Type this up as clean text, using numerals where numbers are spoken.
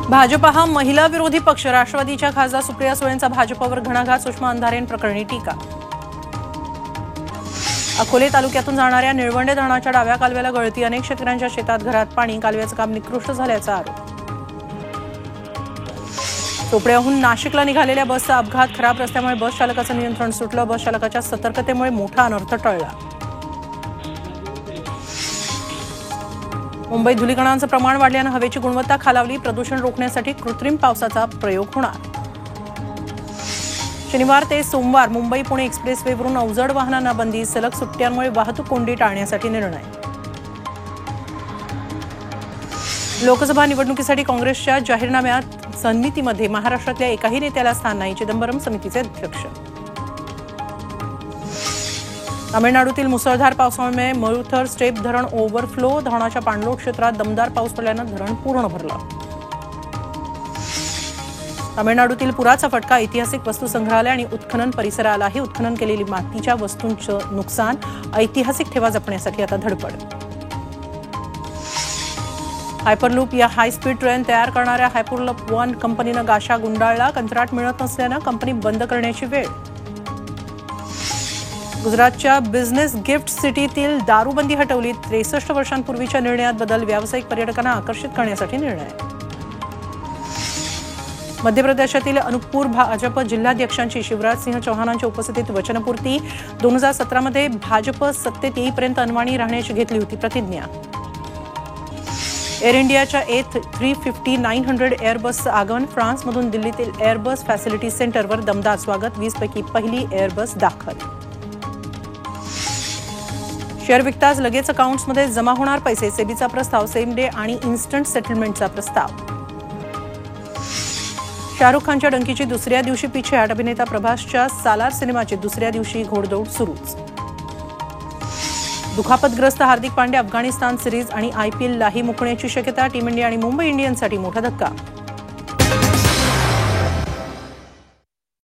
भाजप हा महिला विरोधी पक्ष. राष्ट्रवादीच्या खासदार सुप्रिया सुळेंचा भाजपवर घणाघात. सुषमा अंधारेंप्रकरणी टीका. अकोले तालुक्यातून जाणाऱ्या निळवंडे धरणाच्या डाव्या कालव्याला गळती. अनेक शेतकऱ्यांच्या शेतात घरात पाणी. कालव्याचं काम निकृष्ट झाल्याचा आरोप. चोपड्याहून नाशिकला निघालेल्या बसचा अपघात. खराब रस्त्यामुळे बस चालकाचं नियंत्रण सुटलं. बस चालकाच्या सतर्कतेमुळे मोठा अनर्थ टळला. मुंबईत धुलीकणांचं प्रमाण वाढल्यानं हवेची गुणवत्ता खालावली. प्रदूषण रोखण्यासाठी कृत्रिम पावसाचा प्रयोग होणार. शनिवार ते सोमवार मुंबई पुणे एक्सप्रेसवेवरून अवजड वाहनांना बंदी. सलग सुट्ट्यांमुळे वाहतूक कोंडी टाळण्यासाठी निर्णय. लोकसभा निवडणुकीसाठी काँग्रेसच्या जाहीरनाम्यात समितीमध्ये महाराष्ट्रातल्या एकाही नेत्याला स्थान नाही. चिदंबरम समितीचे अध्यक्ष. तामिळनाडूतील मुसळधार पावसामुळे मरुथर स्टेप धरण ओव्हरफ्लो. धरणाच्या पाणलोट क्षेत्रात दमदार पाऊस पडल्यानं धरण पूर्ण भरलं. तामिळनाडूतील पुराचा फटका. ऐतिहासिक वस्तू संग्रहालय आणि उत्खनन परिसरालाही. उत्खनन केलेली मातीच्या वस्तूंचं नुकसान. ऐतिहासिक ठेवा जपण्यासाठी आता धडपड. हायपरलूप या हाय स्पीड ट्रेन तयार करणाऱ्या हायपरलूप वन कंपनीनं गाशा गुंडाळला. कंत्राट मिळत नसल्यानं कंपनी बंद करण्याची वेळ. गुजरातच्या बिझनेस गिफ्ट सिटीतील दारूबंदी हटवली. 63 वर्षांपूर्वीच्या निर्णयात बदल. व्यावसायिक पर्यटकांना आकर्षित करण्यासाठी निर्णय. मध्य प्रदेशातील अनुपपूर भाजप जिल्हाध्यक्षांची शिवराज सिंह चौहानांच्या उपस्थितीत वचनपूर्ती. 2017 मध्ये भाजप सत्तेत येईपर्यंत अनवाणी राहण्याची घेतली होती प्रतिज्ञा. एअर इंडियाच्या A350-900 एअरबसचं आगमन. फ्रान्समधून दिल्लीतील एअरबस फॅसिलिटी सेंटरवर दमदार स्वागत. 20 पैकी पहिली एअरबस दाखल. शेअर विकताच लगेच अकाउंट्समध्ये जमा होणार पैसे. सेबीचा प्रस्ताव. सेम डे आणि इन्स्टंट सेटलमेंटचा प्रस्ताव. शाहरुख खानच्या डंकीची दुसऱ्या दिवशी पिछेहाट. अभिनेता प्रभासच्या सालार सिनेमाची दुसऱ्या दिवशी घोडदौड सुरूच. दुखापतग्रस्त हार्दिक पांड्या अफगाणिस्तान सिरीज आणि IPLलाही मुकण्याची शक्यता. टीम इंडिया आणि मुंबई इंडियन्ससाठी मोठा धक्का.